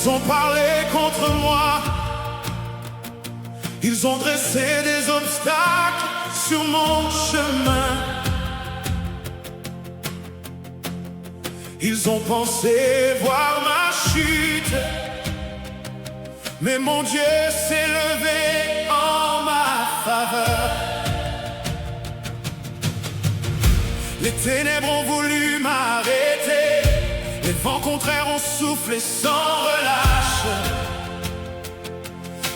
Ils ont parlé contre moi, ils ont dressé des obstacles sur mon chemin. Ils ont pensé voir ma chute, mais mon Dieu s'est levé en ma faveur. Les ténèbres ont voulu m'arrêter, les vents contraires ont soufflé sans relâche,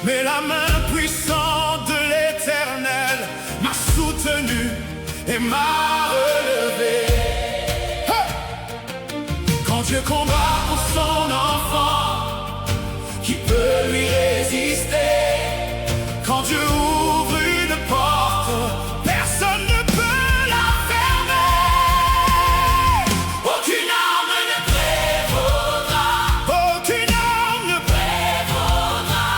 mais la main puissante de l'Éternel m'a soutenu et m'a relevé. Quand Dieu combat pour son enfant, qui peut lui résister? Quand Dieu ouvre une porte, personne ne peut la fermer. Aucune arme ne prévaudra, aucune arme ne prévaudra.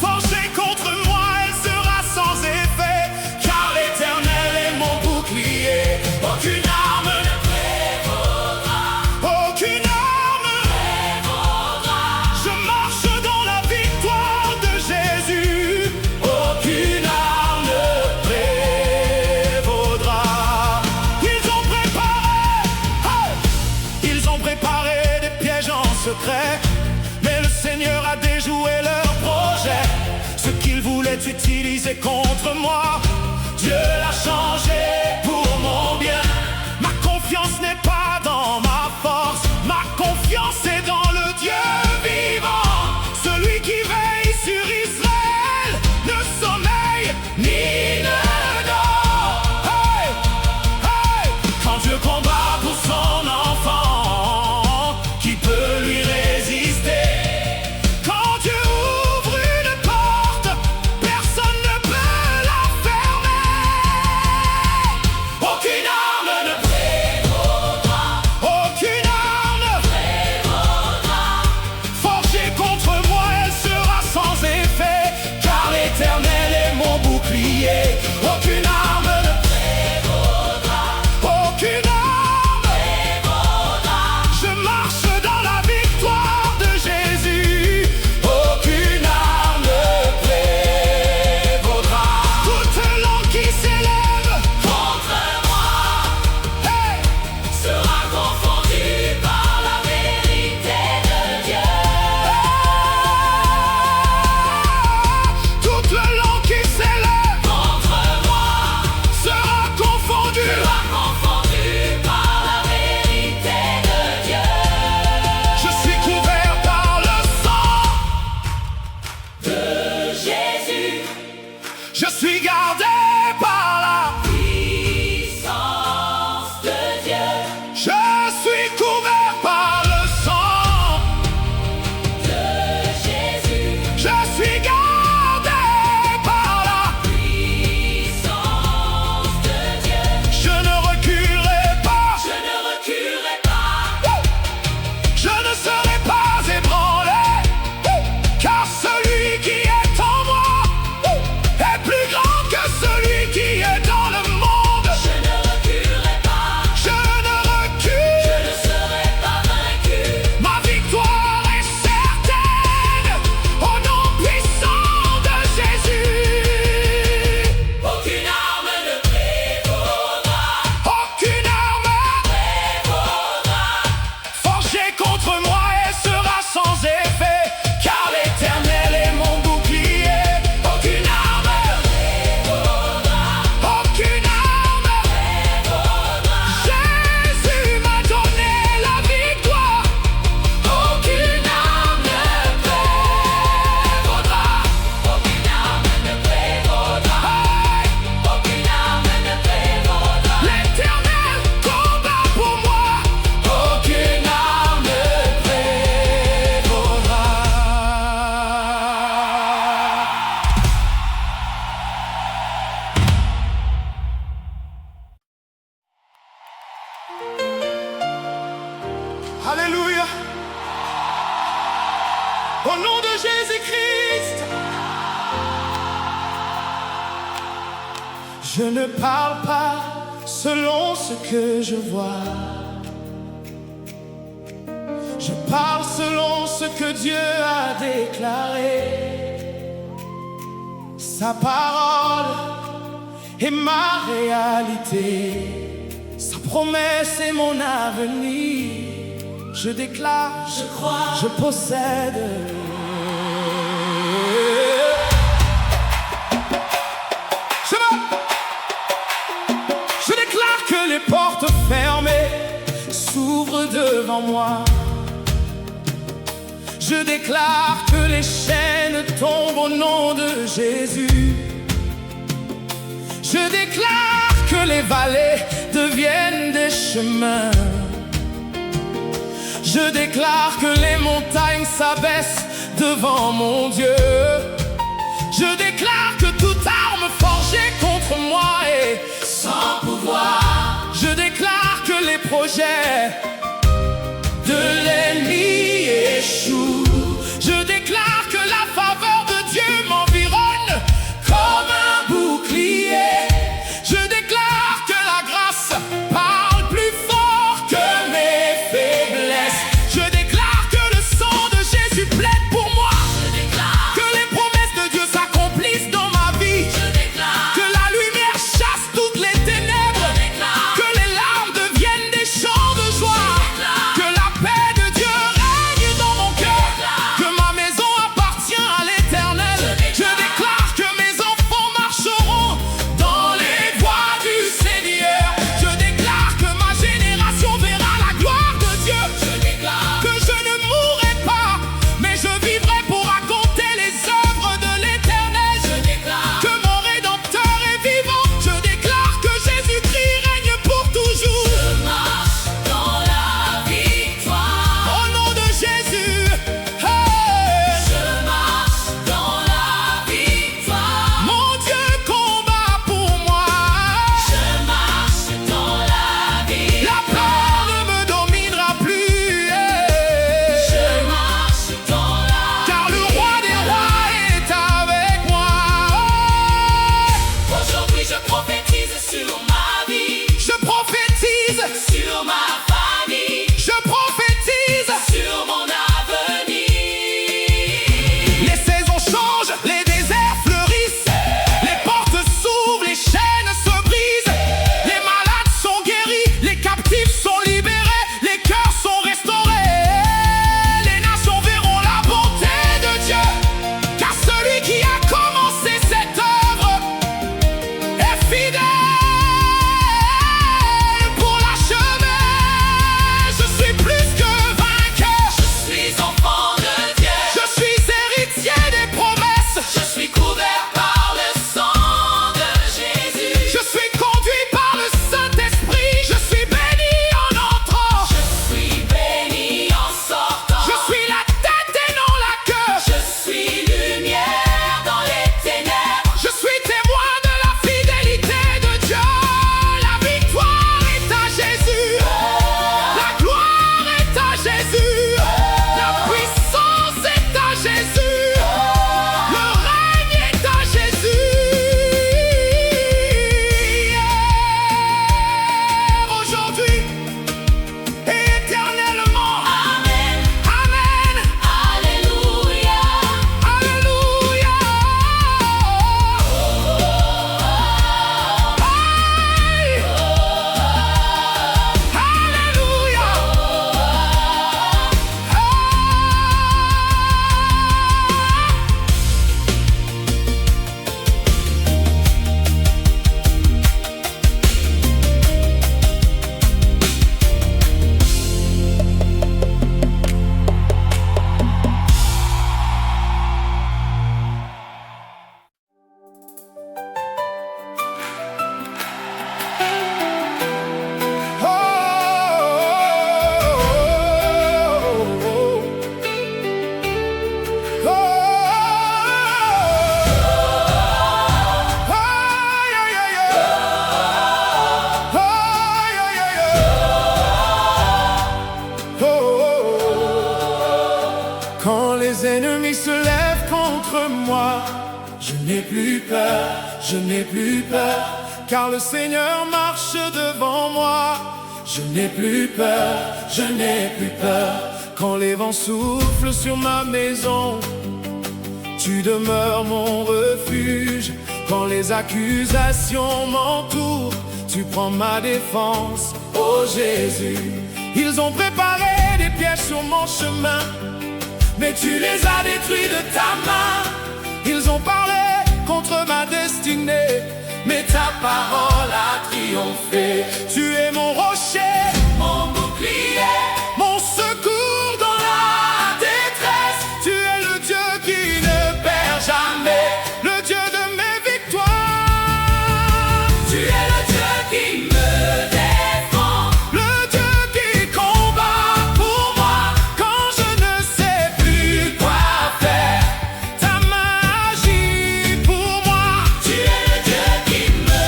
Forgée contre moi, elle sera sans effet, car l'Éternel est mon bouclier. Aucune arme ne prévaudra, aucune arme prévaudra. Je marche dans la victoire de Jésus. Aucune arme ne prévaudra. Ils ont préparé des pièges en secret, mais le Seigneur a déjoué leurs projets. Ce qu'ils voulaient utiliser contre moi, Dieu l'a changé pour mon bien. Ma confiance n'est pas dans ma force, ma confiance est dans le Dieu vivant. Celui qui veille sur Israël ne sommeille ni ne dort. Hey, hey. Quand Dieu combat pour son enfant, qui peut lui résister? Quand Dieu ouvre une porte, personne ne peut la fermer. Aucune arme ne prévaudra, aucune arme ne prévaudra. Forgée contre moi, elle sera sans effet, car l'Éternel est mon bouclier. Aucune arme ne prévaudra, aucune arme prévaudra. Je marche dans la victoire de Jésus. Aucune arme ne prévaudra. Toute langue qui s'élève contre moi, hey, sera confondue par la vérité de Dieu. Toute langue qui s'élève contre moi sera confondue par la vérité de Dieu. Je suis couvert par le sang de Jésus. Je suis gardé par la puissance de Dieu. Je suis couvert par le sang de Jésus. Je suis gardé par la puissance de Dieu. Je ne reculerai pas, je ne reculerai pas. Je ne serai pas ébranlé, car celui qui est en moi est plus grand que celui qui est dans le monde. Je ne reculerai pas, je ne recule, je ne serai pas vaincu. Ma victoire est certaine, au nom puissant de Jésus. Aucune arme ne prévaudra, aucune arme prévaudra. Forgée contre moi, elle sera sans effet, car l'Éternel est mon bouclier. Aucune arme prévaudra, aucune arme prévaudra. Jésus m'a donné la victoire. Aucune arme ne prévaudra, aucune arme ne prévaudra. Hey, aucune arme ne prévaudra. L'Éternel combat pour moi. Aucune arme ne prévaudra. Alléluia. Au nom de Jésus-Christ. Je ne parle pas selon ce que je vois. Je parle selon ce que Dieu a déclaré. Sa parole est ma réalité, sa promesse est mon avenir. Je déclare, je crois, je possède. Je déclare que les portes fermées s'ouvrent devant moi. Je déclare que les chaînes tombent au nom de Jésus. Je déclare que les vallées deviennent des chemins. Je déclare que les montagnes s'abaissent devant mon Dieu. Je déclare que toute arme forgée contre moi est sans pouvoir. Je déclare que les projets de l'ennemi échouent. Je déclare que la faveur de Dieu m'environne comme un bouclier. Je déclare que la grâce parle plus fort que mes faiblesses. Je déclare que le sang de Jésus plaide pour moi. Je déclare que les promesses de Dieu s'accomplissent dans ma vie. Je déclare que la lumière chasse toutes les ténèbres. Je déclare que les larmes deviennent des chants de joie. Que la paix de Dieu règne dans mon cœur. Que ma maison appartient à l'Éternel. Je déclare que mes enfants marcheront dans les voies du Seigneur. Je déclare que ma génération verra la gloire de Dieu. Je déclare que je ne mourrai pas, mais je vivrai pour raconter les œuvres de l'Éternel. Je déclare que mon Rédempteur est vivant. Je déclare que Jésus-Christ règne pour toujours. Je marche dans la victoire au nom de Jésus. Hey. Je marche dans la victoire. Mon Dieu combat pour moi. Je marche dans la victoire. La peur ne me dominera plus. Hey. Je marche dans la victoire. Car le roi des rois est avec moi. Aujourd'hui je prophétise sur ma vie. Je prophétise sur ma famille. Je prophétise sur mon avenir. Les saisons changent, les déserts fleurissent. Les portes s'ouvrent, les chaînes se brisent. Les malades sont guéris, les captifs sont libérés. Les cœurs sont restaurés. Les nations verront la bonté de Dieu. Car celui qui a commencé cette œuvre est fidèle pour l'achever. Je suis plus que vainqueur. Je suis enfant de Dieu. Je suis héritier des promesses. Je suis couvert par le sang de Jésus. Je suis conduit par le Saint-Esprit. Je suis béni en entrant. Je suis béni en sortant. Je suis la tête et non la queue. Je suis lumière dans les ténèbres. Je suis témoin de la fidélité de Dieu. La victoire est à Jésus. La gloire est à Jésus. La puissance est à Jésus. Le règne est à Jésus. Hier, aujourd'hui et éternellement. Amen. Amen. Alléluia. Alléluia. Aïe. Alléluia. Quand les ennemis se lèvent contre moi, je n'ai plus peur, je n'ai plus peur, car le Seigneur marche devant moi. Je n'ai plus peur, je n'ai plus peur. Quand les vents soufflent sur ma maison, tu demeures mon refuge. Quand les accusations m'entourent, tu prends ma défense, ô Jésus. Ils ont préparé des pièges sur mon chemin, mais tu les as détruits de ta main. Ils ont parlé contre ma destinée, mais ta parole a triomphé. Tu es mon rocher, mon bouclier, mon secours dans la détresse. Tu es le Dieu qui ne perd jamais, le Dieu de mes victoires. Tu es le Dieu qui me défend, le Dieu qui combat pour moi. Quand je ne sais plus quoi faire, ta main agit pour moi. Tu es le Dieu qui me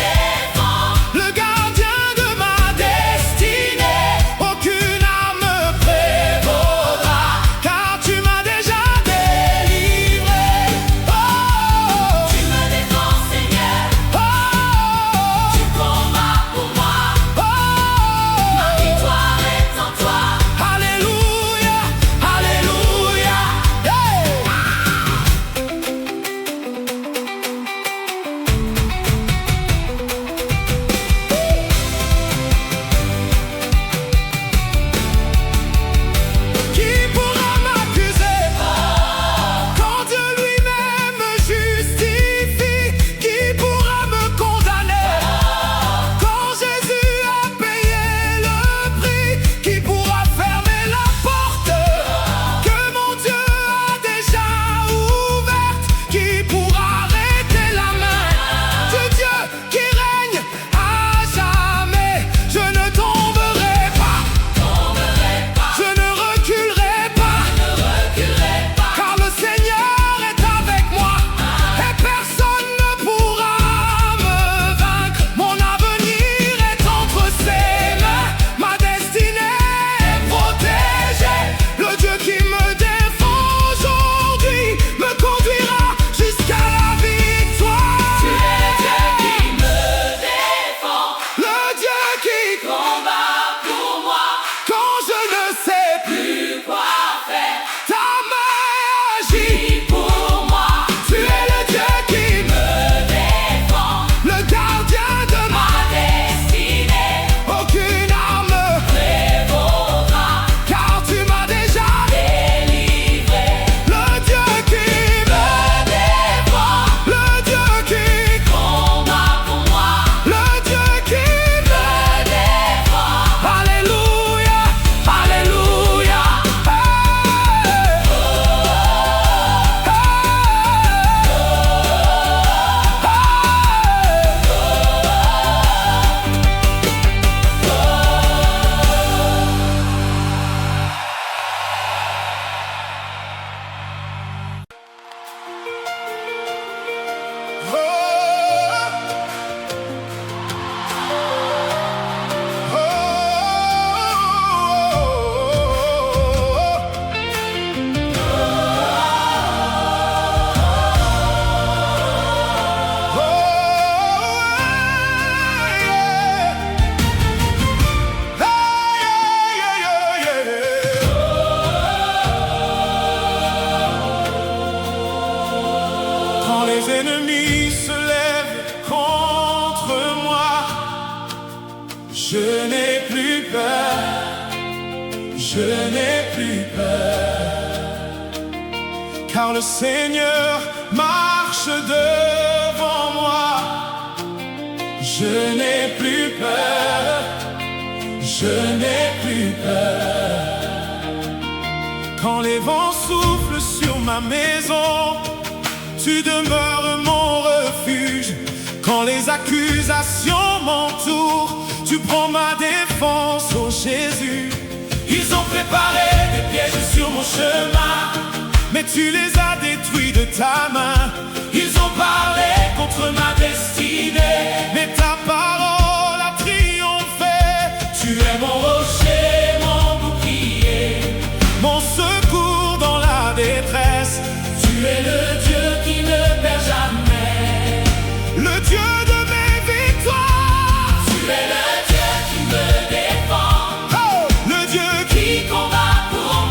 défend, le gardien de ma destinée. Aucune arme prévaudra, car tu m'as déjà délivré. Oh, tu me défends, Seigneur. Oh, tu combats pour moi. Oh, ma victoire est en toi. Alléluia, alléluia. Qui pourra m'accuser quand Dieu lui-même me justifie? Qui pourra me condamner quand Jésus a payé le prix? Qui pourra fermer la porte que mon Dieu a déjà ouverte? Qui pourra arrêter la main de Dieu qui règne à jamais? Je ne tomberai pas, je ne reculerai pas, car le Seigneur est avec moi et personne ne pourra me vaincre. Mon avenir est entre ses mains, ma destinée est protégée. Le Dieu qui me défend aujourd'hui me conduira jusqu'à la victoire. Tu es le Dieu qui me défend, le Dieu qui combat pour moi. Quand je ne sais plus quoi faire, ta main agit pour moi. Tu es le Dieu qui me défend, le gardien de ma destinée. Aucune arme prévaudra, car tu m'as déjà délivré. Le Dieu qui me défend, le Dieu qui combat pour moi, le Dieu qui me défend. Alléluia, alléluia. Quand les ennemis se lèvent contre moi, je n'ai plus peur, je n'ai plus peur, car le Seigneur marche devant moi. Je n'ai plus peur, je n'ai plus peur. Quand les vents soufflent sur ma maison, tu demeures mon refuge. Quand les accusations m'entourent, tu prends ma défense, oh Jésus. Ils ont préparé des pièges sur mon chemin, mais tu les as détruits de ta main. Ils ont parlé contre ma destinée, mais ta parole a triomphé. Tu es mon rocher, mon bouclier, mon secours dans la détresse. Tu es le Dieu qui ne perd jamais, le Dieu de mes victoires. Tu es le Dieu qui me défend, oh, le Dieu qui combat pour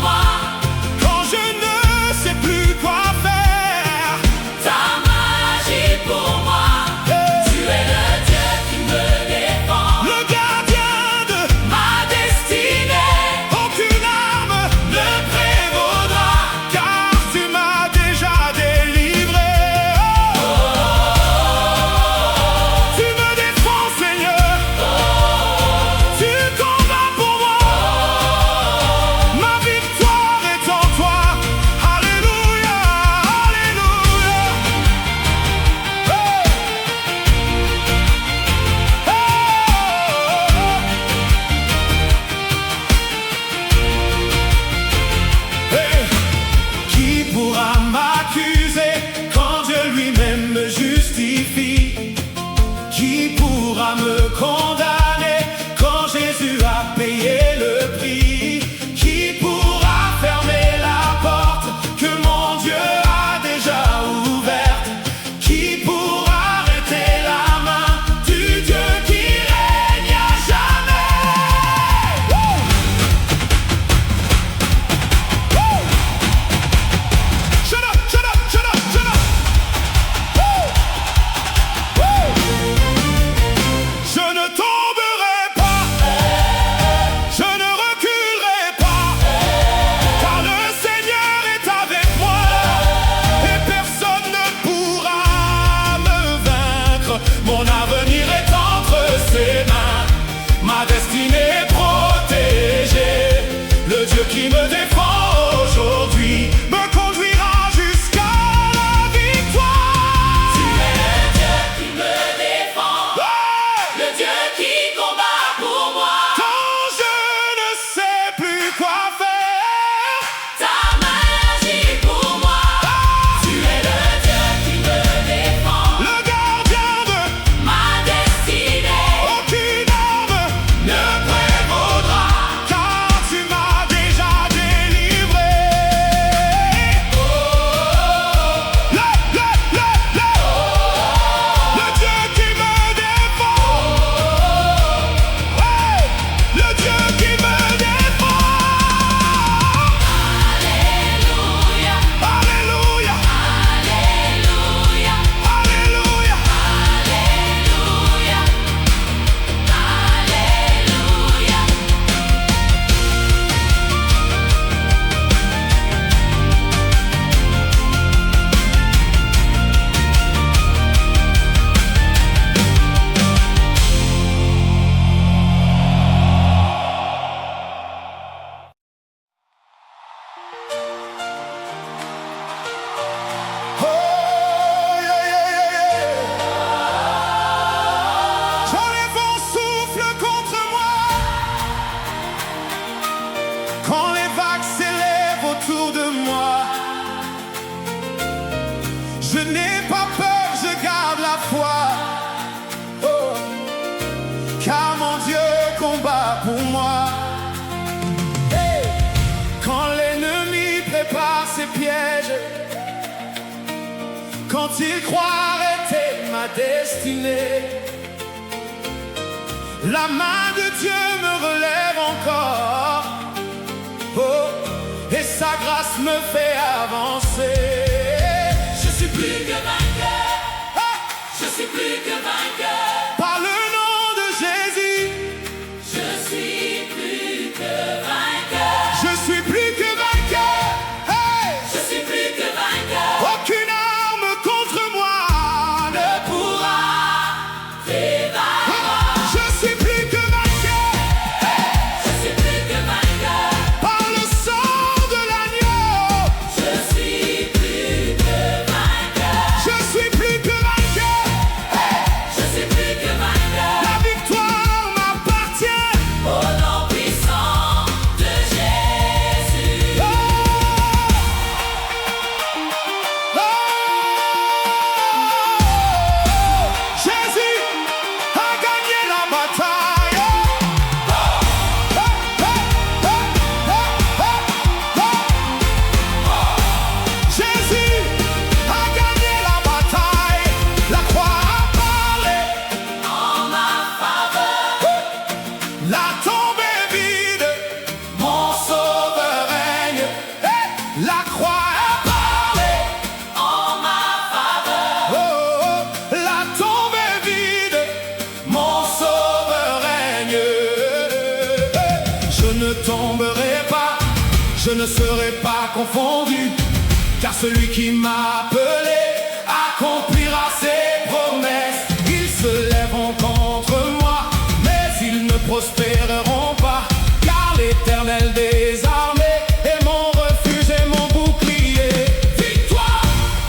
piège. Quand ils croient arrêter ma destinée, la main de Dieu me relève encore. Oh, et sa grâce me fait avancer. Je suis plus que vainqueur. Je suis plus que vainqueur. Par le nom de Jésus, je suis plus que vainqueur. Je suis plus que vainqueur. Hey! Je suis plus que vainqueur. Aucune arme contre moi ne pourra prévaloir. Je suis plus que vainqueur. Je suis plus que vainqueur. Par le sang de l'agneau, je suis plus que vainqueur. Je suis plus que vainqueur. Je suis plus que vainqueur. La victoire m'appartient. Au nom puissant de Jésus. Oh! Oh! Jésus a gagné la bataille. Oh! Oh! Oh! Oh! Oh! Oh! Jésus a gagné la bataille. La croix a parlé. En ma faveur, La tombe est vide. Mon sauveur règne. Hey! La croix a parlé. en ma faveur. Oh, oh, la tombe est vide, mon sauveur règne. Je ne tomberai pas, je ne serai pas confondu, car celui qui m'a appelé accomplira ses promesses. Ils se lèveront contre moi, mais ils ne prospéreront pas, car l'Éternel des armées est mon refuge et mon bouclier. Victoire,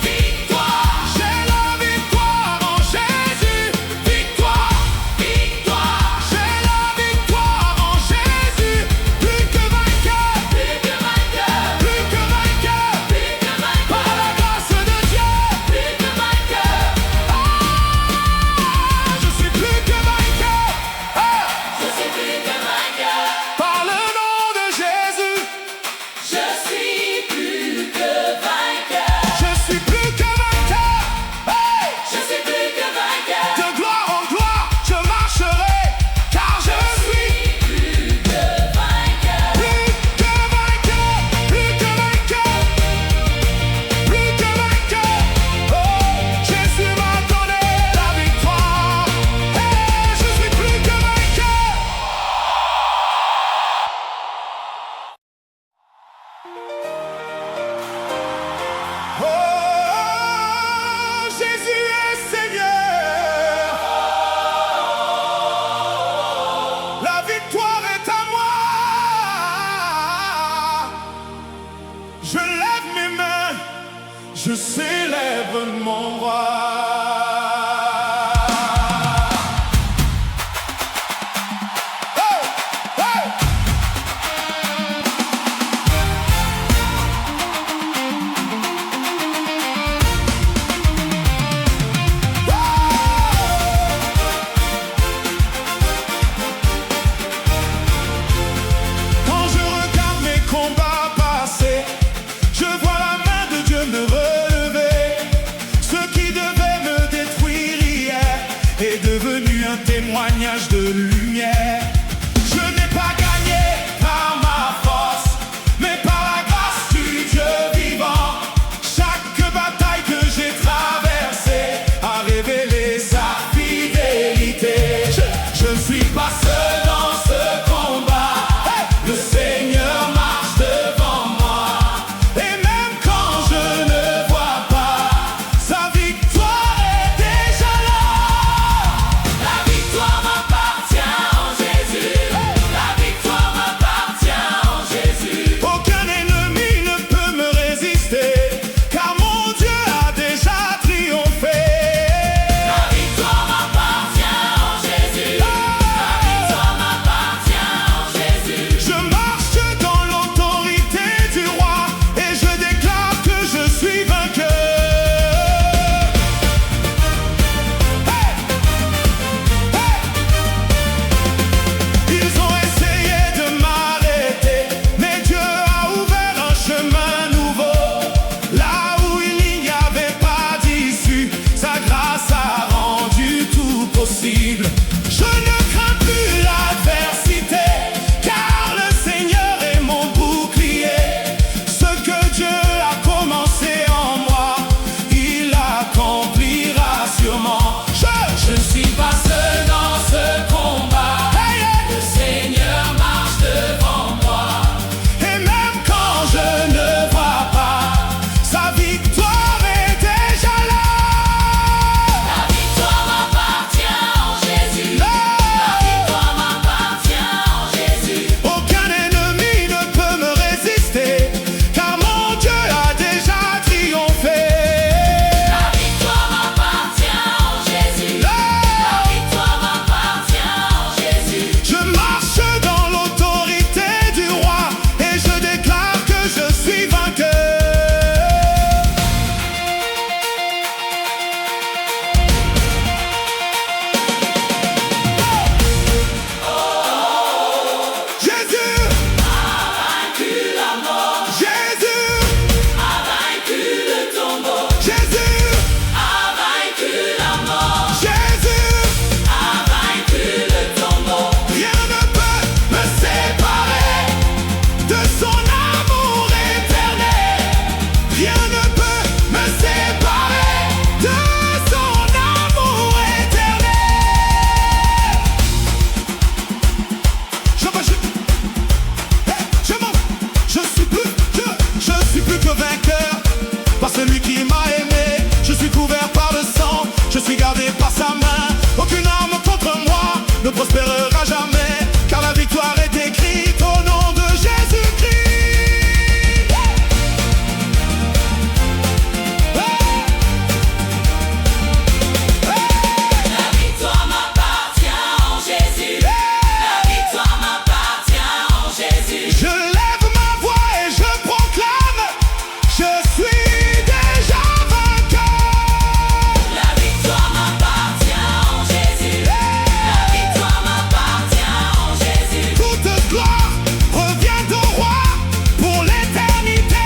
victoire, j'ai la victoire en Jésus. Victoire, victoire, j'ai la victoire en Jésus. Plus que vainqueur, Plus que vainqueur. plus que vainqueur, Plus que vainqueur. par la grâce de Dieu. Plus que vainqueur. Je suis plus que vainqueur. Je suis plus que vainqueur. Par le nom de Jésus, Je suis plus que vainqueur. je suis plus que vainqueur. Hey! Je suis plus que vainqueur. De gloire en gloire, je marcherai, car je suis Plus que vainqueur. plus que vainqueur, plus que vainqueur, plus que vainqueur. Oh, Jésus m'a donné la victoire. Hey, je suis plus que vainqueur. Oh, Jésus est Seigneur. La victoire est à moi. Je lève mes mains, je célèbre mon roi. Oh, oh. Quand je regarde mes combats passer, je vois la main de Dieu me relever. Ce qui devait Rien ne peut me séparer de son amour éternel. Je suis plus que vainqueur par celui qui m'a aimé. Je suis couvert par le sang, je suis gardé par sa main. Aucune arme contre moi ne prospérera jamais, car la victoire est écrite au nom de Jésus-Christ. La victoire m'appartient en Jésus. La victoire m'appartient en Jésus. Je lève ma voix et je proclame, je suis déjà vainqueur. La victoire m'appartient en Jésus. La victoire m'appartient en Jésus. Toute gloire revient au roi pour l'éternité.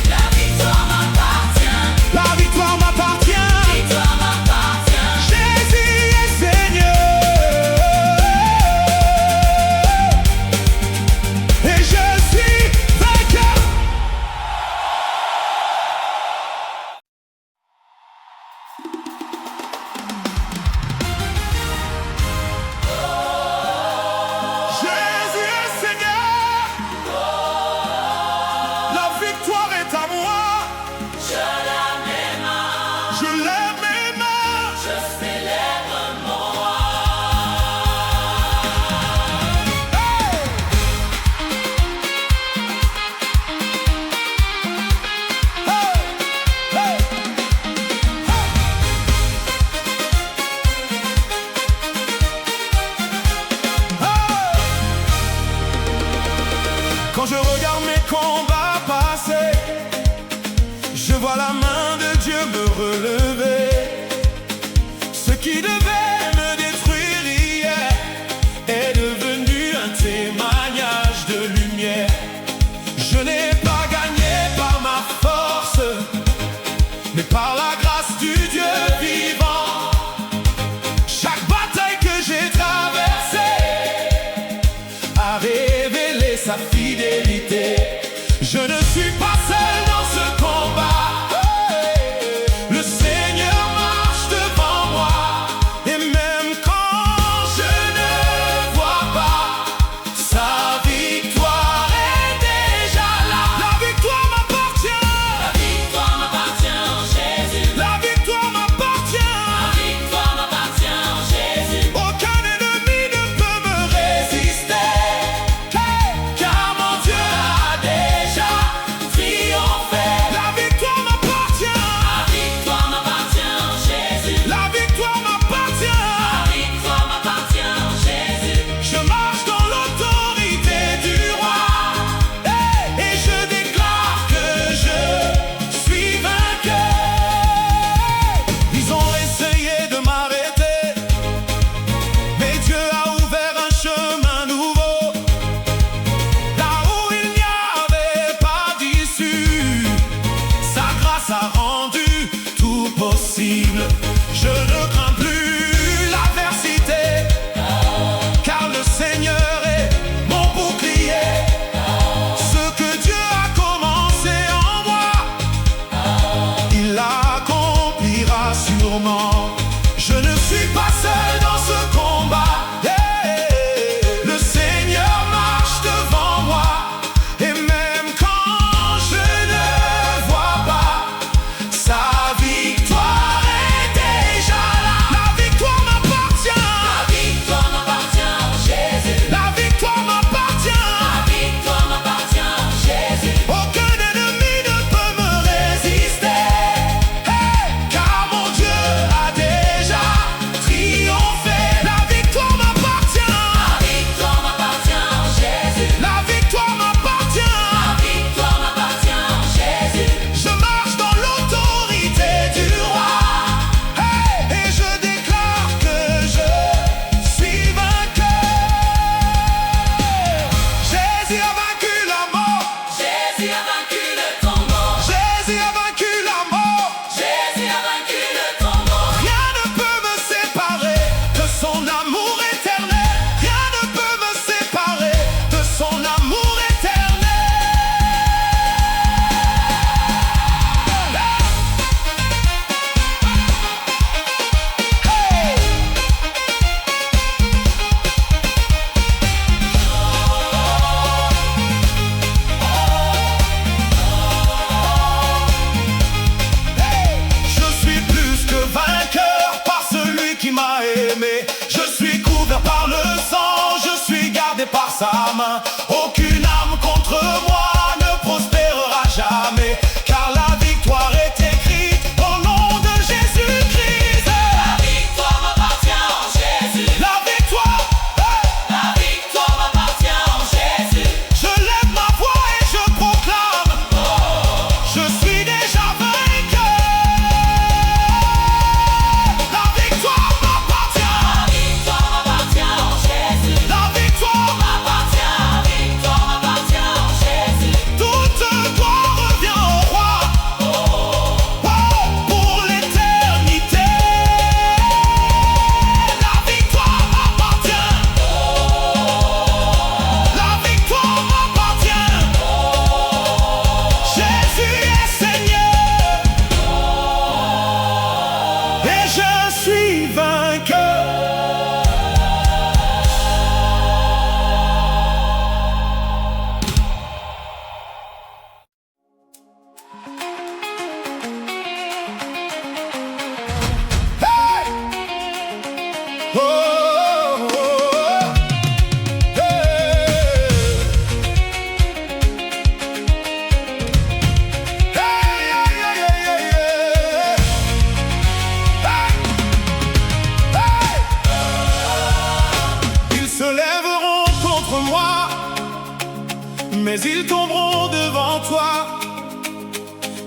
La victoire m'appartient. La victoire m'appartient. Victoire m'appartient. Jésus est Seigneur. Et je suis vainqueur. Jésus est Seigneur. La victoire est à moi. Je la mets main. Je lève mes mains. Je célèbre mon roi. Quand je regarde mes combats passer, je vois la main de Dieu me relever. Ce qui devait me détruire hier est devenu un témoignage de lumière. Je n'ai pas gagné par ma force, mais par la grâce du Dieu vivant. Chaque bataille que j'ai traversée a révélé sa fidélité. Je ne suis pas seul dans ce combat. Le Seigneur marche devant moi. Et même quand je ne vois pas, sa victoire est déjà là. La victoire m'appartient. La victoire m'appartient en Jésus. La victoire m'appartient. La victoire m'appartient en Jésus. Aucun ennemi ne peut me résister. Car mon Dieu a déjà triomphé.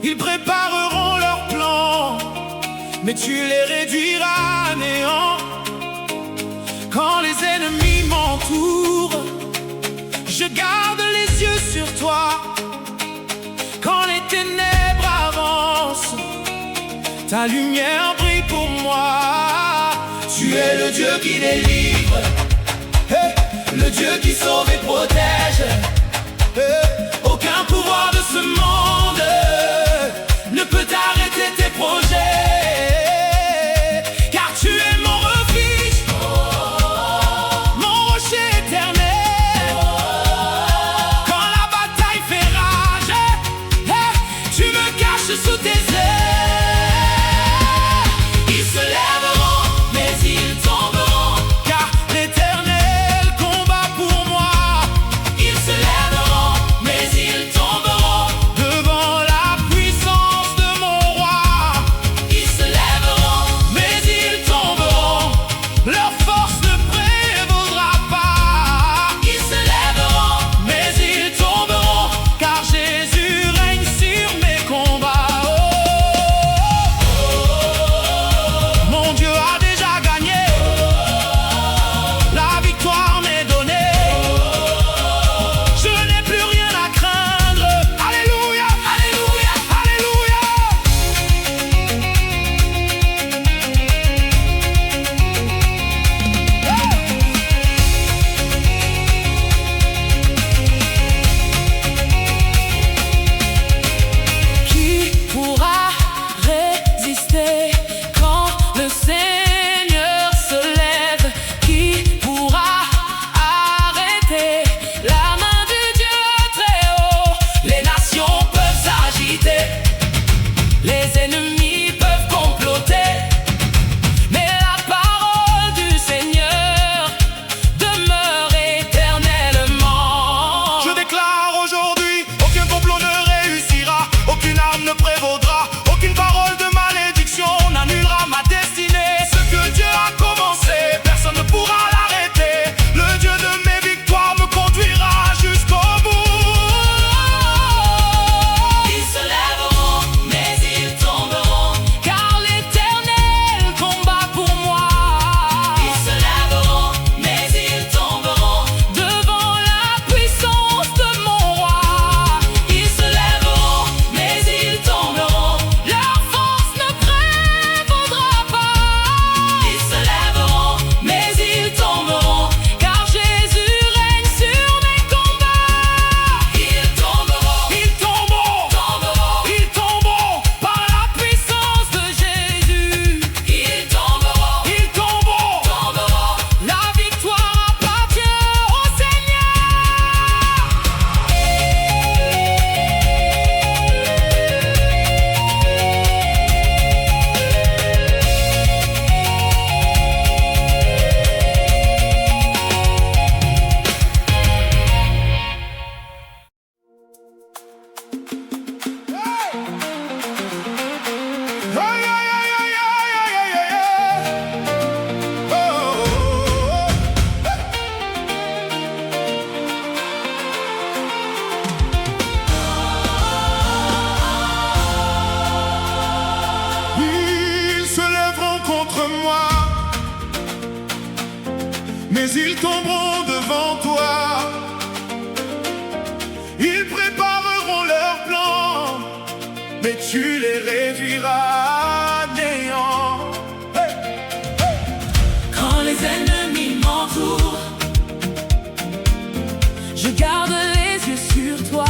Ils prépareront leurs plans, mais tu les réduiras à néant. Quand les ennemis m'entourent, je garde les yeux sur toi. Quand les ténèbres avancent, ta lumière brille pour moi. Tu es le Dieu qui délivre, le Dieu qui sauve et protège. Aucun pouvoir de ce monde ne peut arrêter tes projets. Car tu es mon refuge, mon rocher éternel. Quand la bataille fait rage, tu me caches sous tes ailes. Ils se lèveront, mais ils tomberont, car l'Éternel combat pour moi. Ils se lèveront, mais ils tomberont devant la puissance de mon roi. Ils se lèveront, mais ils tomberont, leur force ne prévaudra pas. Ils se lèveront, mais ils tomberont, car Jésus règne sur mes combats. Mon Dieu a déjà gagné, la victoire m'est donnée. Je n'ai plus rien à craindre. Alléluia, alléluia, alléluia. Qui pourra résister quand le Seigneur se lève? Qui pourra arrêter la main du Dieu très haut? Les nations peuvent s'agiter, les ennemis peuvent comploter, mais la parole du Seigneur demeure éternellement. Je déclare aujourd'hui, aucun complot ne réussira, aucune arme ne prévaudra, aucune parole de malédiction n'annulera ma destinée. Ce que Dieu a commencé, personne ne pourra l'arrêter. Le Dieu de mes victoires me conduira jusqu'au bout. Ils se lèveront, mais ils tomberont, car l'Éternel combat pour moi. Ils se lèveront, mais ils tomberont devant la puissance de mon roi. Ils se lèveront, mais ils tomberont, leur force ne prévaudra pas. Ils se lèveront, mais ils tomberont, car Jésus règne sur mes combats. Ils tomberont, ils tomberont, ils tomberont par la puissance de Jésus. Ils tomberont, la victoire appartient au Seigneur. Ils se lèveront contre moi, mais ils tomberont devant toi. Ils prépareront leurs plans, mais tu les réduiras à néant. Quand les ennemis m'entourent, je garde les yeux sur toi.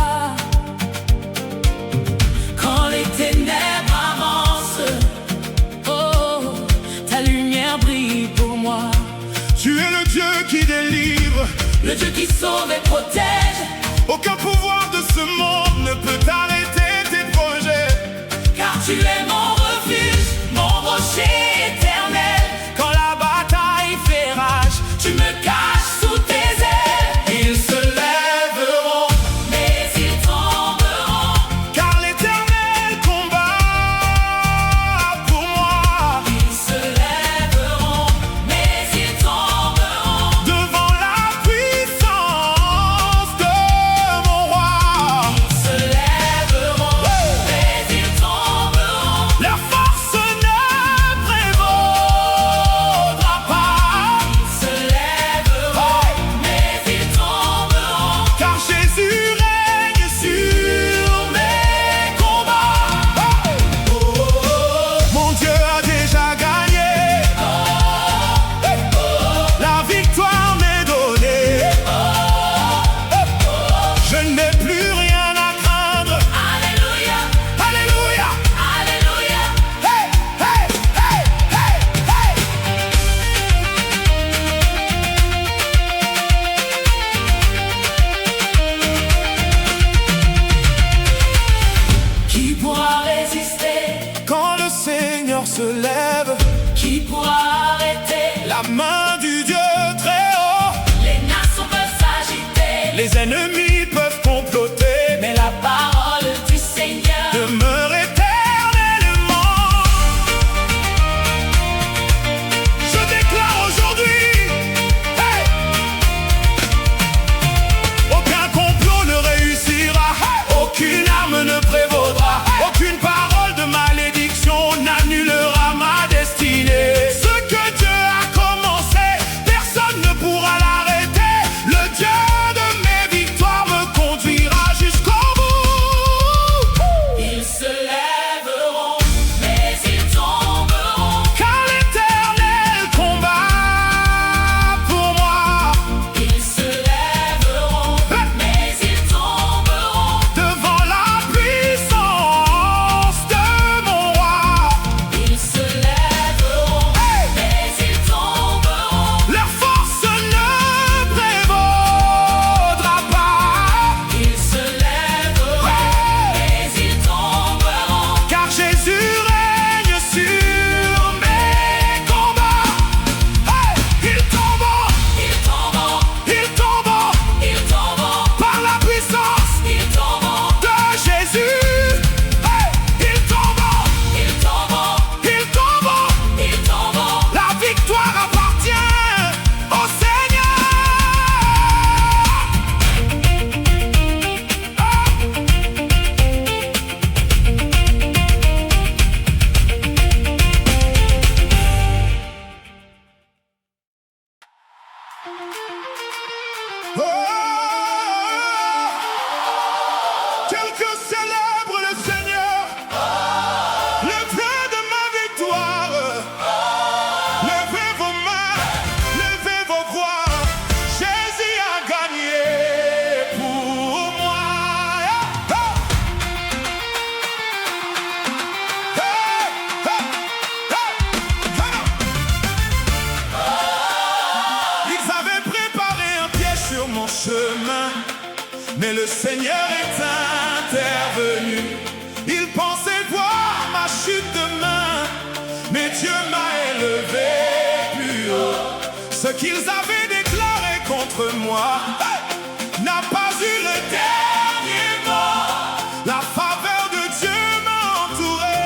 Quand les ténèbres avancent, oh, ta lumière brille pour moi. Tu es le Dieu qui délivre, le Dieu qui sauve et protège. Aucun pouvoir de ce monde ne peut arrêter tes projets. Car tu es mon refuge, mon rocher éternel. Quand la bataille fait rage, tu me caches sous tes ailes. Ils se lèveront, mais ils tomberont, car l'Éternel combat pour moi. Ils se lèveront, mais ils tomberont devant la puissance de mon roi. Ils se lèveront, mais ils se lève. Qui pourra arrêter La main du Dieu très haut? Les nations peuvent s'agiter, Les ennemis peuvent comploter, mais la parole du Seigneur demeure éternellement. Je déclare aujourd'hui, hey! Aucun complot ne réussira, aucune arme ne prévaudra, aucune parole de malédiction n'annulera ma destinée. Ce que Dieu a commencé, personne ne pourra l'arrêter. Le Dieu de mes victoires me conduira jusqu'au bout. Ils se lèveront, mais ils tomberont. Car l'Éternel combat pour moi. Ils se lèveront, mais ils tomberont. Devant la puissance de mon roi, Ils se lèveront, mais ils tomberont. leur force ne prévaudra pas. Ils se lèveront, mais ils tomberont. Car Jésus règne sur mes combats. Hey! Ils tombent, Ils tomberont, ils tombent ils tomberont, par la puissance ils tomberont, de Jésus. Hey! Ils tombent, ils tomberont, ils tombent. ils tomberont. La victoire appartient au Seigneur. Oh, quelqu'un célèbre le Seigneur, le Dieu de ma victoire. Levez vos mains, levez vos voix. Jésus a gagné pour moi. Oh! Hey! Hey! Hey! Come on! Ils avaient préparé un piège sur mon chemin, mais le Seigneur est intervenu. Ils pensaient voir ma chute demain, mais Dieu m'a élevé plus haut. Ce qu'ils avaient déclaré contre moi n'a pas eu le dernier mot. La faveur de Dieu m'a entouré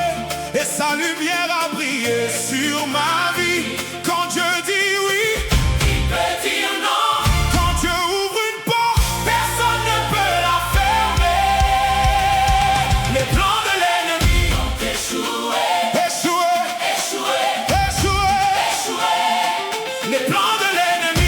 et sa lumière a brillé sur ma vie. Quand Dieu dit oui, Il peut dire non, quand Dieu ouvre une porte, personne ne peut la fermer. Les plans de l'ennemi ont échoué, échoués, échoué, échoués. échoué. Les plans de l'ennemi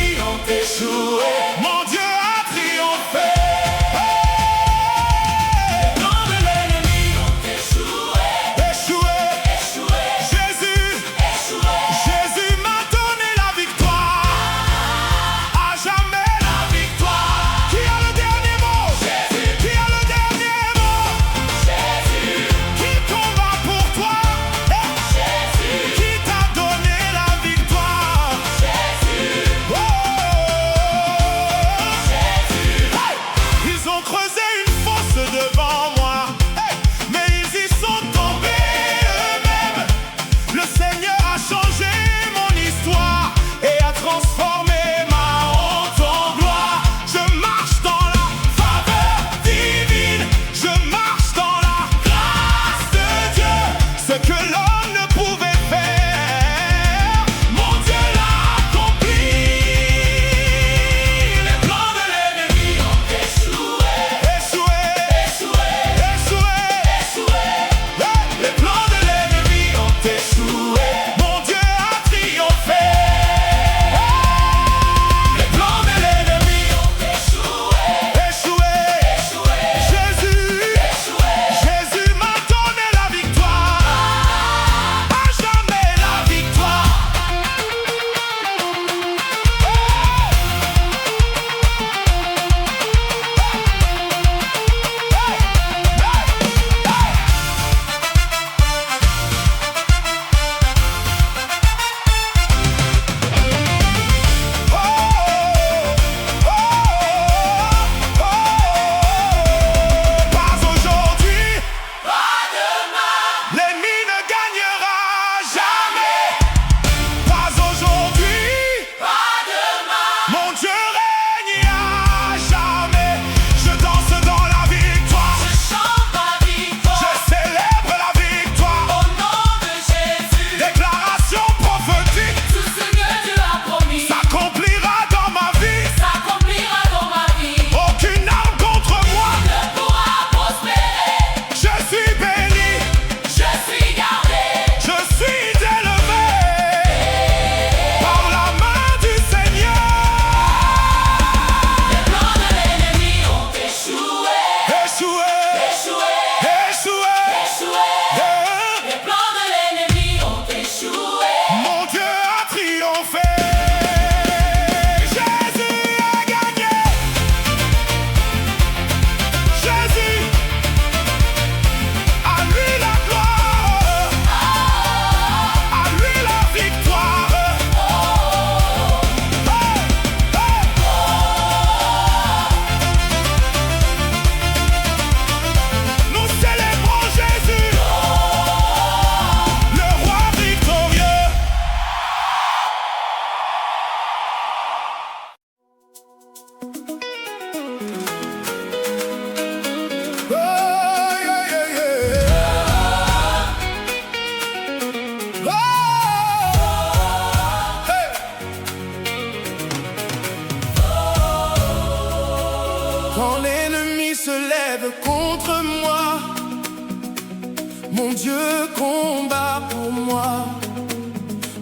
Mon Dieu combat pour moi.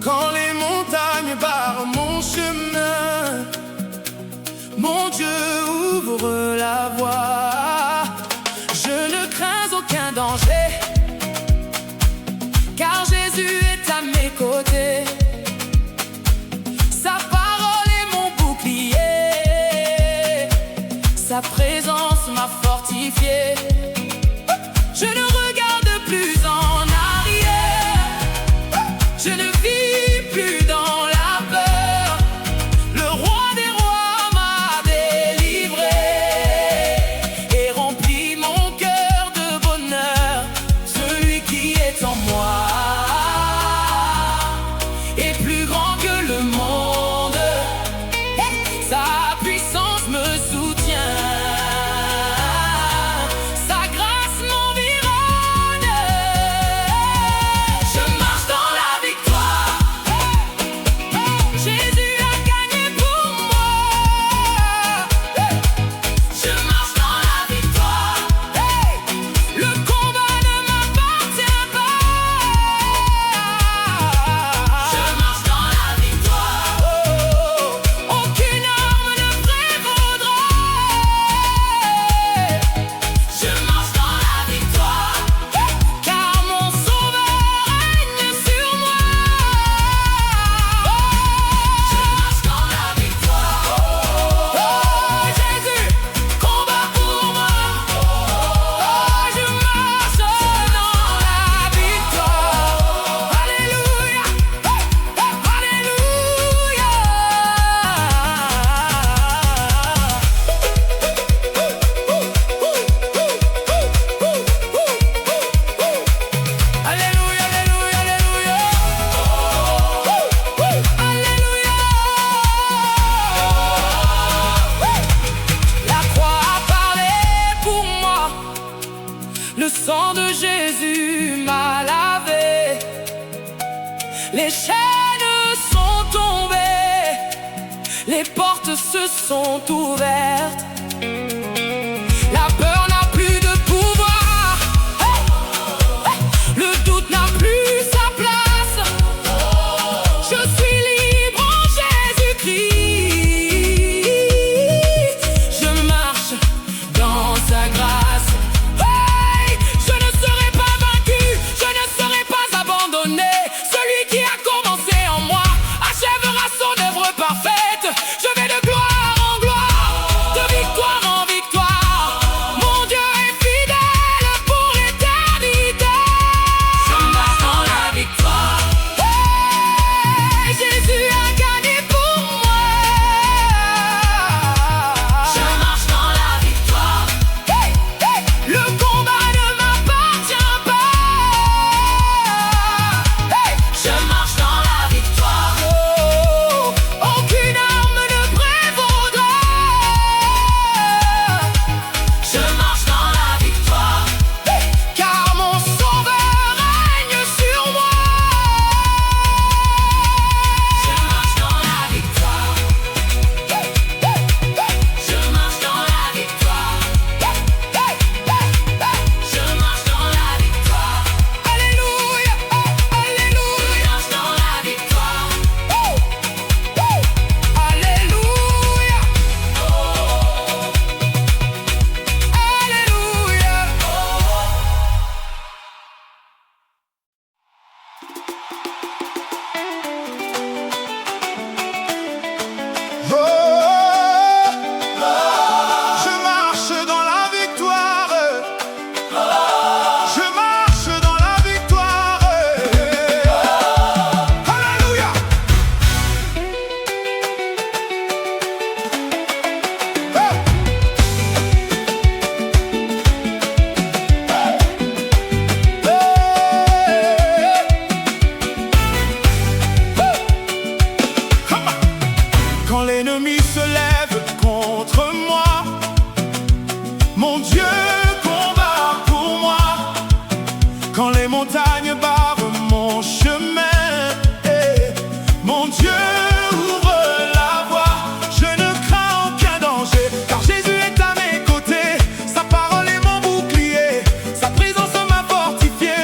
Quand les montagnes barrent mon chemin, mon Dieu ouvre la voie. Je ne crains aucun danger, car Jésus est à mes côtés. Sa parole est mon bouclier, sa présence m'a fortifié. Je ne regarde plus en arrière, je ne vis plus dans la peur. Le roi des rois m'a délivré et rempli mon cœur de bonheur. Celui qui est en moi est plus grand que le monde. Sa puissance me soutient, sa grâce m'environne. Je marche dans la victoire, Jésus a gagné pour moi. Je marche dans la victoire, le combat ne m'appartient pas. Je marche dans la victoire, aucune arme ne prévaudra. Je marche dans la victoire, car mon sauveur règne sur moi. Je marche dans la victoire, Jésus combat pour moi. Je marche dans la victoire. Alléluia, Alléluia, alléluia, alléluia. Alléluia. La croix a parlé pour moi, le sang de Jésus m'a lavé. Les chaînes sont tombées, les portes se sont ouvertes. La peur n'a plus de pouvoir, le doute n'a plus sa place. Je suis libre en Jésus-Christ. Je marche dans sa grâce. Hey, je ne serai pas vaincu, je ne serai pas abandonné. Celui qui a commencé en moi achèvera son œuvre parfaite. Je vais de gloire en gloire, de victoire en victoire. Mon Dieu est fidèle pour l'éternité. Je marche dans la victoire, hey, Jésus a gagné pour moi. Je marche dans la victoire, hey, hey, le combat ne m'appartient pas. Hey, je marche dans la victoire, aucune arme ne prévaudra. Je marche dans la victoire, car mon sauveur règne sur moi. Je marche dans la victoire, je marche dans la victoire, je marche dans la victoire. Alléluia, alléluia. Je marche dans la victoire, alléluia, alléluia. Je marche dans la victoire. Je marche dans la victoire. Alléluia. Quand l'ennemi se lève contre moi, mon Dieu combat pour moi. Quand les montagnes barrent mon chemin, mon Dieu ouvre la voie. Je ne crains aucun danger, car Jésus est à mes côtés. Sa parole est mon bouclier, sa présence m'a fortifié.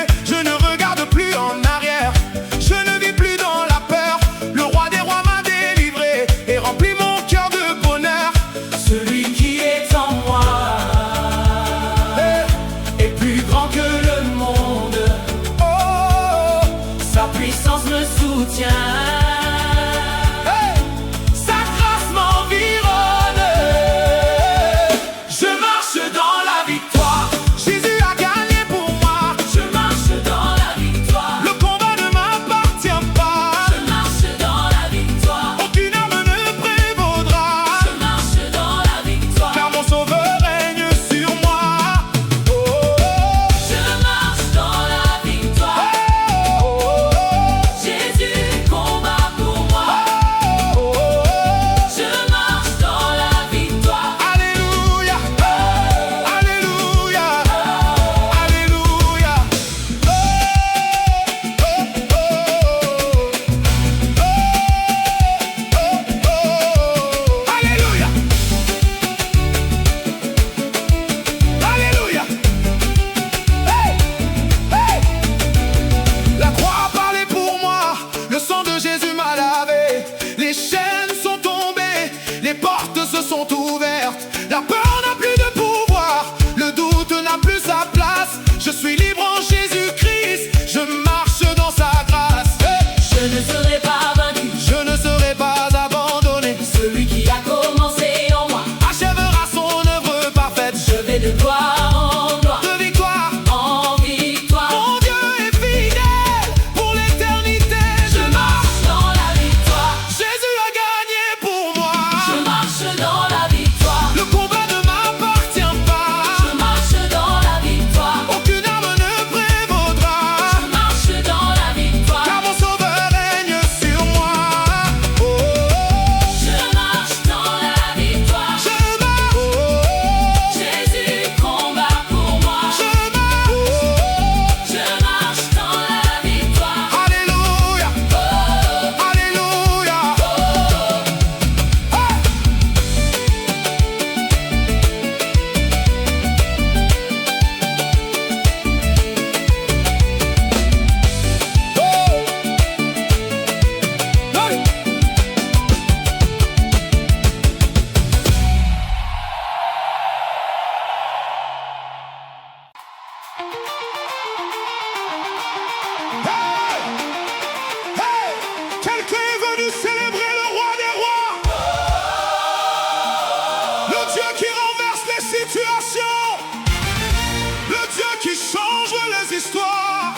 l'histoire.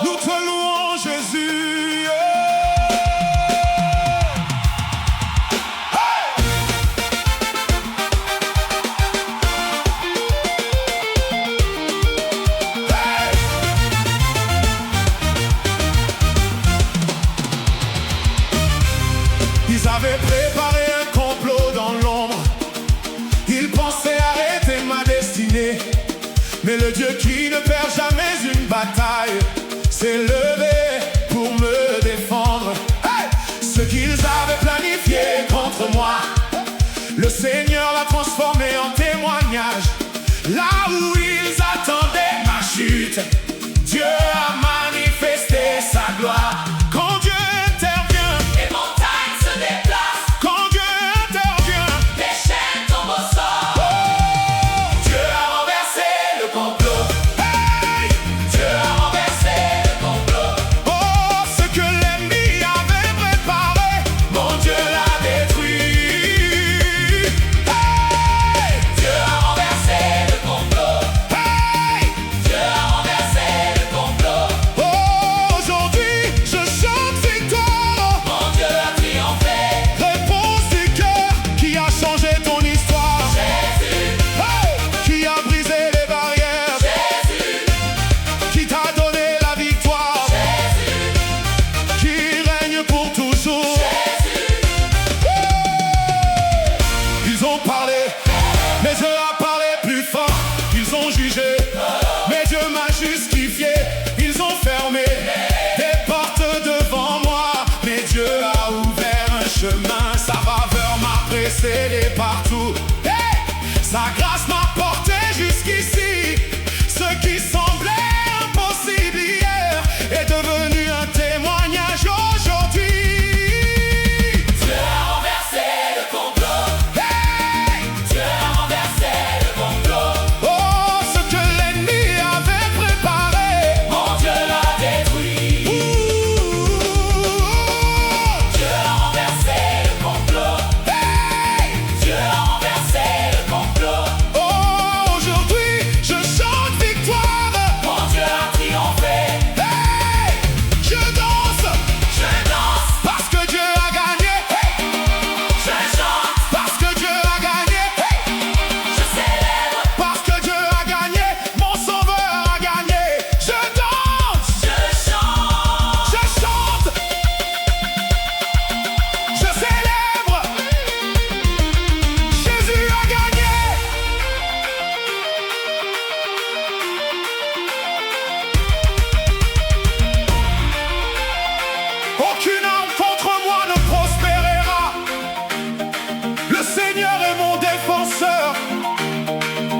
Nous te louons, Jésus. Ils avaient préparé un complot dans l'ombre. Ils pensaient arrêter ma destinée. Mais le Dieu qui ne perd jamais une bataille s'est levé pour me défendre. Hey! Ce qu'ils avaient planifié contre moi, le Seigneur l'a transformé en témoignage. Là où ils attendaient ma chute, Dieu a manifesté sa gloire. Quand Dieu intervient, Les montagnes se déplacent, quand Dieu intervient, les chaînes tombent au sol. Dieu a renversé le complot. Hey! Dieu a renversé le complot. Oh, ce que l'ennemi avait préparé, mon Dieu l'a détruit. Hey! Dieu a renversé le complot. Hey! Dieu a renversé le complot. Oh, aujourd'hui, je chante victoire. Mon Dieu a triomphé. Réponse du cœur qui a changé ton histoire. Jésus, Hey! Qui a brisé les barrières, Jésus, qui t'a donné la victoire, Jésus, qui règne pour toujours. Ils ont parlé, mais Dieu a parlé plus fort. Ils ont jugé, mais Dieu m'a justifié. Ils ont fermé des portes devant moi, mais Dieu a ouvert un chemin. Sa faveur m'a précédé partout. Hey! Sa grâce m'a porté jusqu'ici. Ce qui semblait impossible hier est devenu un témoignage aujourd'hui. Dieu a renversé le complot. Hey! Dieu a renversé le complot. Oh, ce que l'ennemi avait préparé, Mon Dieu l'a détruit. Dieu a renversé le complot. hey! Dieu a renversé le complot. Oh, aujourd'hui, je chante victoire. Mon Dieu a triomphé. Hey! Je danse Je danse, parce que Dieu a gagné. Hey! je chante, Parce que Dieu a gagné. Hey! je célèbre, Parce que Dieu a gagné. Mon sauveur a gagné. Je danse, je chante. je chante, je célèbre. Jésus a gagné. Aucune arme contre moi ne prospérera. Le Seigneur est mon défenseur.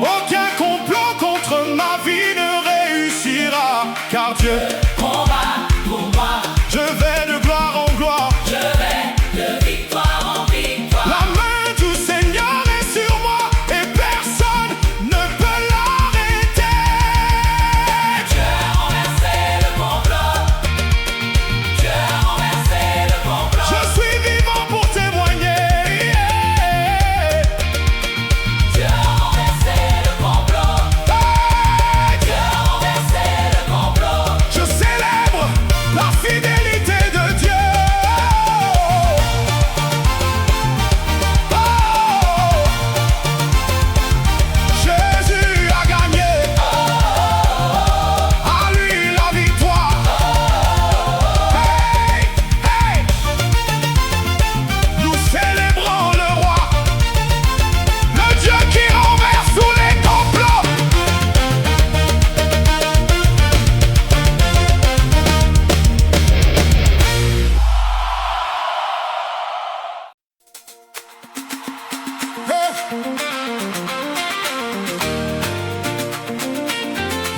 Aucun complot contre ma vie ne réussira. Car Dieu, Combat pour moi, je vais de gloire en gloire. je vais de victoire en victoire. La main du Seigneur est sur moi et personne ne peut l'arrêter. Dieu a renversé le complot. Dieu a renversé le complot. Je suis vivant pour témoigner. Dieu a renversé le complot. Hey! Dieu a renversé le complot. Je célèbre la fidélité de Dieu. Oh! Jésus a gagné. À lui la victoire. Hey! Hey! Nous célébrons le roi, le Dieu qui renverse tous les complots.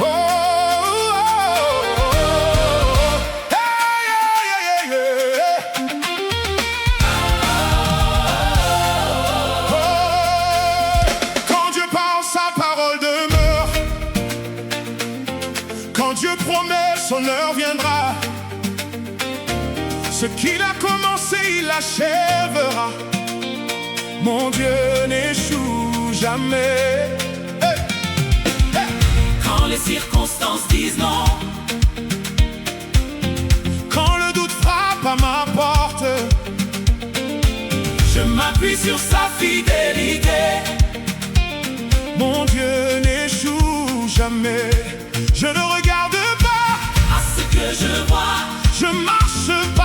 Oh, oh, oh. Hey, yeah, yeah, yeah. Oh, quand Dieu parle, sa parole demeure. Quand Dieu promet, son heure viendra. Ce qu'il a commencé, il achèvera. Mon Dieu n'échoue jamais. Hey! Quand les circonstances disent non. m'appuie sur sa fidélité. Mon Dieu n'échoue jamais. Je ne regarde pas À ce que je vois, je marche